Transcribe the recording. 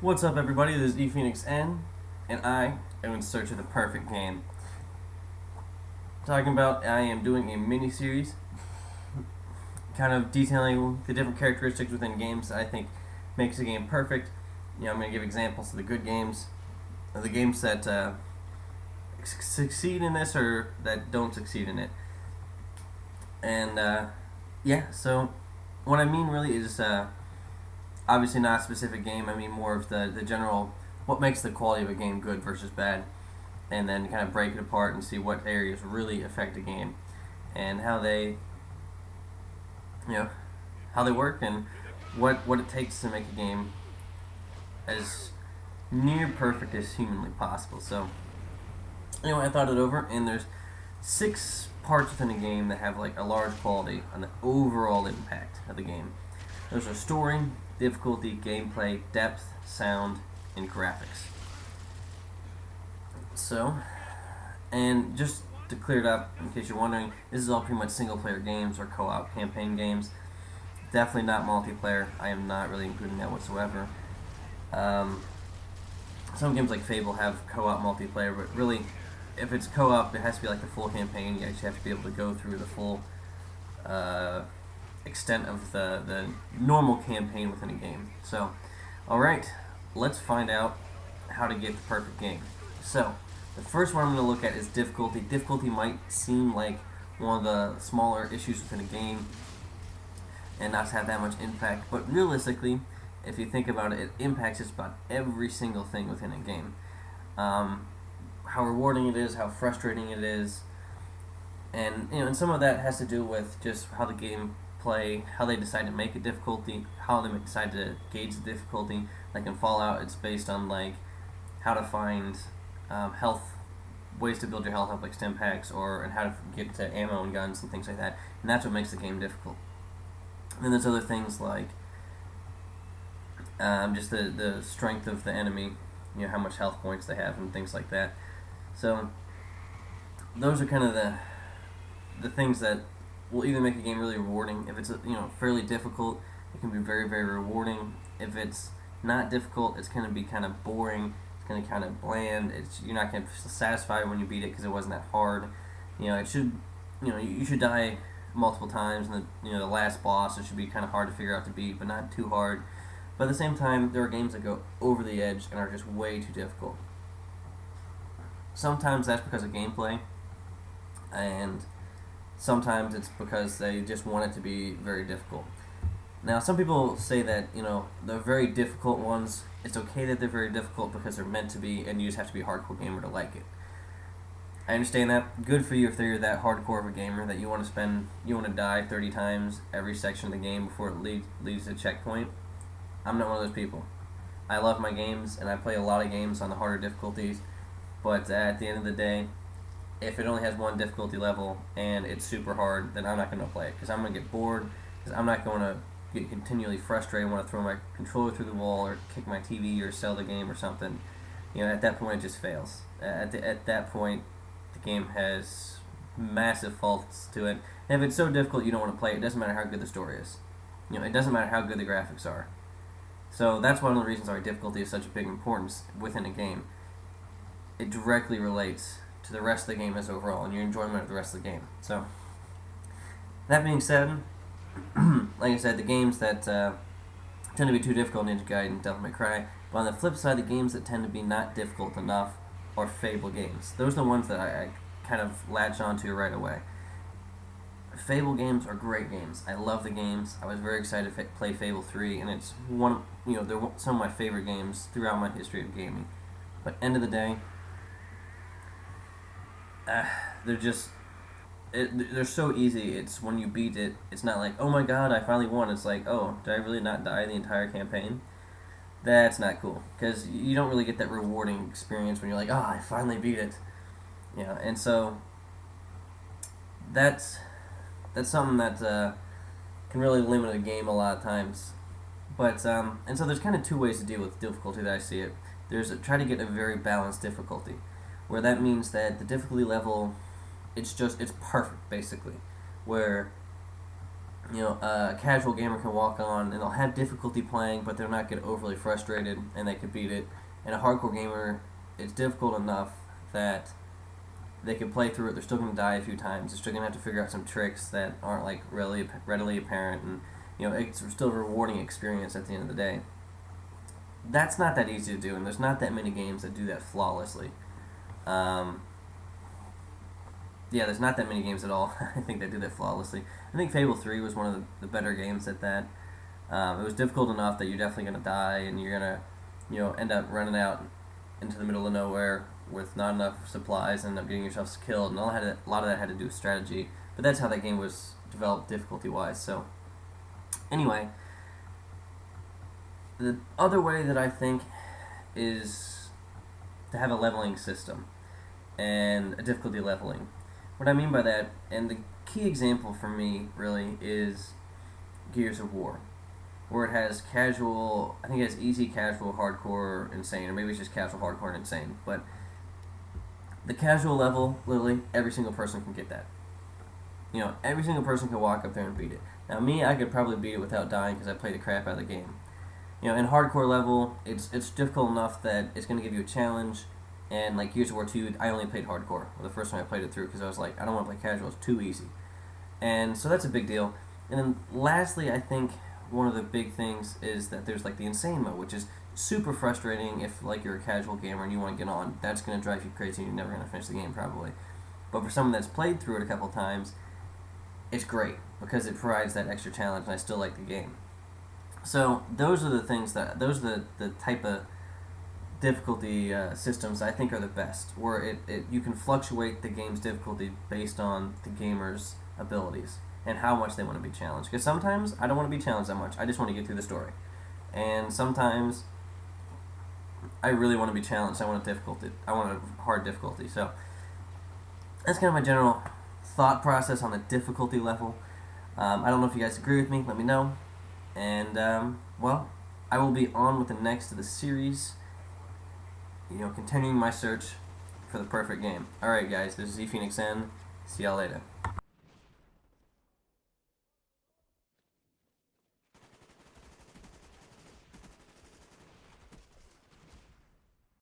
What's up, everybody? This is ePhoenixN, and I am in search of the perfect game. Talking about, I am doing a mini-series, kind of detailing the different characteristics within games that I think makes a game perfect. I'm going to give examples of the good games, of the games that succeed in this or that don't succeed in it. And so what I mean really is obviously not a specific game. I mean more of the general, what makes the quality of a game good versus bad, and then kind of break it apart and see what areas really affect a game and how they how they work and what it takes to make a game as near perfect as humanly possible. So anyway, I thought it over, and there's 6 parts within a game that have like a large quality on the overall impact of the game. Those are story, difficulty, gameplay, depth, sound, and graphics. So, and just to clear it up, in case you're wondering, this is all pretty much single-player games or co-op campaign games. Definitely not multiplayer. I am not really including that whatsoever. Some games like Fable have co-op multiplayer, but really, if it's co-op, it has to be like the full campaign. You actually have to be able to go through the full extent of the normal campaign within a game. So, alright, let's find out how to get the perfect game. So, the first one I'm going to look at is difficulty. Difficulty might seem like one of the smaller issues within a game and not have that much impact, but realistically, if you think about it, it impacts just about every single thing within a game. How rewarding it is, how frustrating it is, and and some of that has to do with just how the game play, how they decide to make a difficulty, how they decide to gauge the difficulty. Like in Fallout, it's based on like how to find health, ways to build your health up, like stim packs, and how to get to ammo and guns and things like that. And that's what makes the game difficult. And then there's other things like just the strength of the enemy, how much health points they have and things like that. So those are kind of the things that will either make a game really rewarding. If it's fairly difficult, it can be very, very rewarding. If it's not difficult, it's going to be kind of boring. It's going to kind of bland. You're not going to feel satisfied when you beat it because it wasn't that hard. It should you should die multiple times, and the last boss, it should be kind of hard to figure out to beat, but not too hard. But at the same time, there are games that go over the edge and are just way too difficult. Sometimes that's because of gameplay, and sometimes it's because they just want it to be very difficult. Now, some people say that, the very difficult ones, it's okay that they're very difficult because they're meant to be, and you just have to be a hardcore gamer to like it. I understand that. Good for you if you're that hardcore of a gamer that you want to die 30 times every section of the game before it leads to a checkpoint. I'm not one of those people. I love my games, and I play a lot of games on the harder difficulties, but at the end of the day, if it only has one difficulty level and it's super hard, then I'm not going to play it because I'm going to get bored, because I'm not going to get continually frustrated and want to throw my controller through the wall or kick my TV or sell the game or something. At that point it just fails. At that point, the game has massive faults to it. And if it's so difficult you don't want to play it, it doesn't matter how good the story is. It doesn't matter how good the graphics are. So that's one of the reasons why difficulty is such a big importance within a game. It directly relates to the rest of the game as overall and your enjoyment of the rest of the game. So, that being said, like I said, the games that tend to be too difficult, Ninja Gaiden, Devil May Cry, but on the flip side, the games that tend to be not difficult enough are Fable games. Those are the ones that I kind of latch onto right away. Fable games are great games. I love the games. I was very excited to play Fable 3, and it's they're some of my favorite games throughout my history of gaming. But end of the day, they're so easy. It's when you beat it, it's not like, oh my god, I finally won. It's like, oh, did I really not die the entire campaign? That's not cool, because you don't really get that rewarding experience when you're like, oh, I finally beat it. And so that's something that can really limit a game a lot of times. But and so there's kind of 2 ways to deal with difficulty that I see it. There's try to get a very balanced difficulty, where that means that the difficulty level, it's perfect basically, where A casual gamer can walk on and they'll have difficulty playing, but they'll not get overly frustrated and they can beat it. And a hardcore gamer, it's difficult enough that they can play through it. They're still going to die a few times. They're still going to have to figure out some tricks that aren't like really readily apparent, and it's still a rewarding experience at the end of the day. That's not that easy to do, and there's not that many games that do that flawlessly. Um, yeah, there's not that many games at all. I think that do that flawlessly. I think Fable 3 was one of the better games at that. It was difficult enough that you're definitely going to die, and you're going to, end up running out into the middle of nowhere with not enough supplies and end up getting yourself killed. And a lot of that had to do with strategy. But that's how that game was developed difficulty-wise. So, anyway, the other way that I think is to have a leveling system and a difficulty leveling. What I mean by that, and the key example for me really is Gears of War, where it has casual, I think it has easy, casual, hardcore, insane, or maybe it's just casual, hardcore, and insane. But the casual level, literally, every single person can get that. Every single person can walk up there and beat it. Now, me, I could probably beat it without dying because I played the crap out of the game. In hardcore level, it's difficult enough that it's going to give you a challenge. And like Gears of War 2, I only played hardcore the first time I played it through because I was like, I don't want to play casual, it's too easy. And so that's a big deal. And then lastly, I think one of the big things is that there's like the insane mode, which is super frustrating if like you're a casual gamer and you want to get on. That's going to drive you crazy and you're never going to finish the game probably. But for someone that's played through it a couple times, it's great because it provides that extra challenge and I still like the game. So those are the the type of difficulty systems I think are the best, where you can fluctuate the game's difficulty based on the gamer's abilities and how much they want to be challenged. Because sometimes I don't want to be challenged that much. I just want to get through the story. And sometimes I really want to be challenged. I want a hard difficulty. So that's kind of my general thought process on the difficulty level. I don't know if you guys agree with me. Let me know. And I will be on with the next of the series. Continuing my search for the perfect game. Alright guys, this is ZPhoenixN. See y'all later.